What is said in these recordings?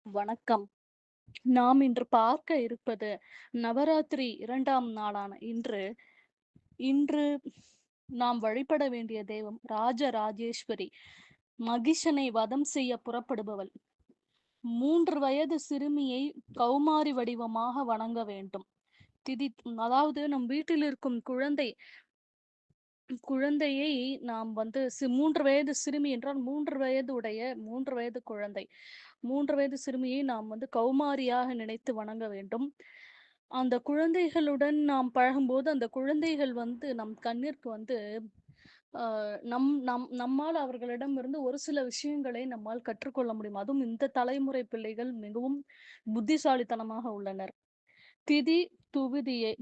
வணக்கம். நாம் இன்று பார்க்க இருப்பது நவராத்திரி 2ஆம் நாளான இன்று இன்று நாம் வழிபட வேண்டிய தெய்வம் ராஜராஜேஸ்வரி. மகிஷனை வதம் செய்ய புறப்படுபவள். 3 வயது சிறுமியை கௌமாரி வடிவமாக வணங்க வேண்டும். திதி அதாவது நம் வீட்டில் இருக்கும் குழந்தையை நாம் வந்து 3 வயது சிறுமி என்றால் 3 வயது உடைய 3 வயது குழந்தை. 3 வயது சிறுமியை நாம் வந்து கௌமாரியாக நினைத்து வணங்க வேண்டும். அந்த குழந்தைகளுடன் நாம் பழகும்போது, அந்த குழந்தைகள் வந்து நம் கண்ணிற்கு வந்து அ நம் நம் நம்மால் அவர்களிடமிருந்து ஒரு சில விஷயங்களை நம்மால் கற்றுக்கொள்ள முடியும். அதுவும் இந்த தலைமுறை பிள்ளைகள் மிகவும் புத்திசாலித்தனமாக உள்ளனர். திதி துவிதியை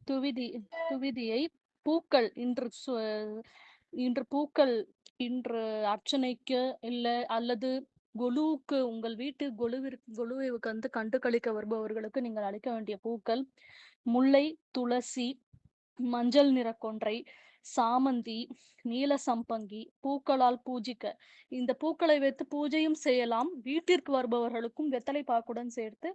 துவிதி துவிதியை பூக்கள் இன்று பூக்கள் இன்று அர்ச்சனைக்கு இல்ல அல்லது கொலுவுக்கு உங்கள் வீட்டு கொலுவை வந்து கண்டு களிக்க வருபவர்களுக்கு நீங்கள் அளிக்க வேண்டிய பூக்கள் முல்லை, துளசி, மஞ்சள் நிற கொன்றை, சாமந்தி, நீல சம்பங்கி, பூக்களால் பூஜிக்க. இந்த பூக்களை வைத்து பூஜையும் செய்யலாம். வீட்டிற்கு வருபவர்களுக்கும் வெத்தலை பாக்குடன் சேர்த்து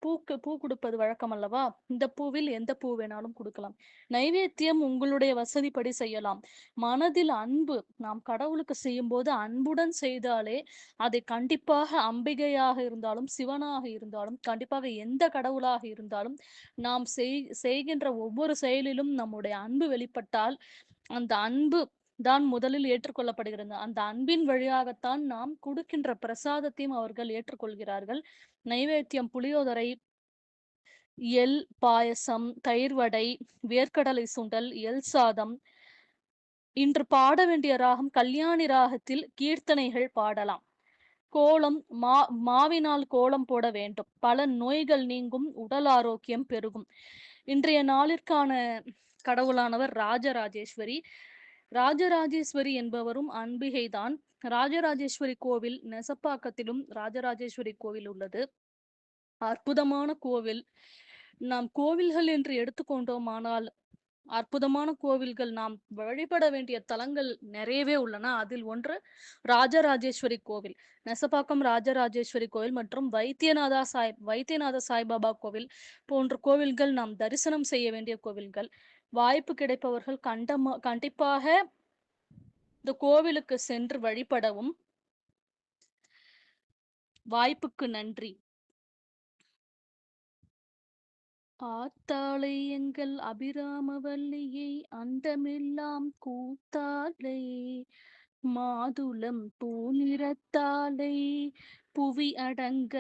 பூ குடுப்பது வழக்கம் அல்லவா? இந்த பூவில் எந்த பூ வேணாலும் குடுக்கலாம். நைவேத்தியம் உங்களுடைய வசதிப்படி செய்யலாம். மனதில் அன்பு நாம் கடவுளுக்கு செய்யும்போது அன்புடன் செய்தாலே, அதை கண்டிப்பாக அம்பிகையாக இருந்தாலும், சிவனாக இருந்தாலும், கண்டிப்பாக எந்த கடவுளாக இருந்தாலும், நாம் செய்கின்ற ஒவ்வொரு செயலிலும் நம்முடைய அன்பு வெளிப்பட்டால், அந்த அன்பு தான் முதலில் ஏற்றுக்கொள்ளப்படுகிறது. அந்த அன்பின் வழியாகத்தான் நாம் குடுக்கின்ற பிரசாதத்தையும் அவர்கள் ஏற்றுக்கொள்கிறார்கள். நைவேத்தியம் புளியோதரை, எள் பாயசம், தயிர் வடை, வேர்க்கடலை சுண்டல், எள் சாதம். இன்று பாட வேண்டிய ராகம் கல்யாணி ராகத்தில் கீர்த்தனைகள் பாடலாம். கோலம் மாவினால் கோலம் போட வேண்டும். பல நோய்கள் நீங்கும், உடல் ஆரோக்கியம் பெருகும். இன்றைய நாளிற்கான கடவுளானவர் ராஜராஜேஸ்வரி. ராஜராஜேஸ்வரி என்பவரும் அம்பிகைதான். ராஜராஜேஸ்வரி கோவில் நெசப்பாக்கத்திலும் ராஜராஜேஸ்வரி கோவில் உள்ளது. அற்புதமான கோவில். நாம் கோவில்கள் என்று எடுத்துக்கொண்டோமானால், அற்புதமான கோவில்கள் நாம் வழிபட வேண்டிய தலங்கள் நிறையவே உள்ளன. அதில் ஒன்று ராஜராஜேஸ்வரி கோவில். நெசப்பாக்கம் ராஜராஜேஸ்வரி கோவில் மற்றும் வைத்தியநாத சாய்பாபா கோவில் போன்ற கோவில்கள் நாம் தரிசனம் செய்ய வேண்டிய கோவில்கள். வாய்ப்பு கிடைப்பவர்கள் கண்டிப்பாக இந்த கோவிலுக்கு சென்று வழிபடவும். வாய்ப்புக்கு நன்றி. ஆத்தாளை எங்கள் அபிராமவல்லியை அண்டமெல்லாம் கூத்தாளை மாதுளம் பூநிறத்தாளை புவி அடங்க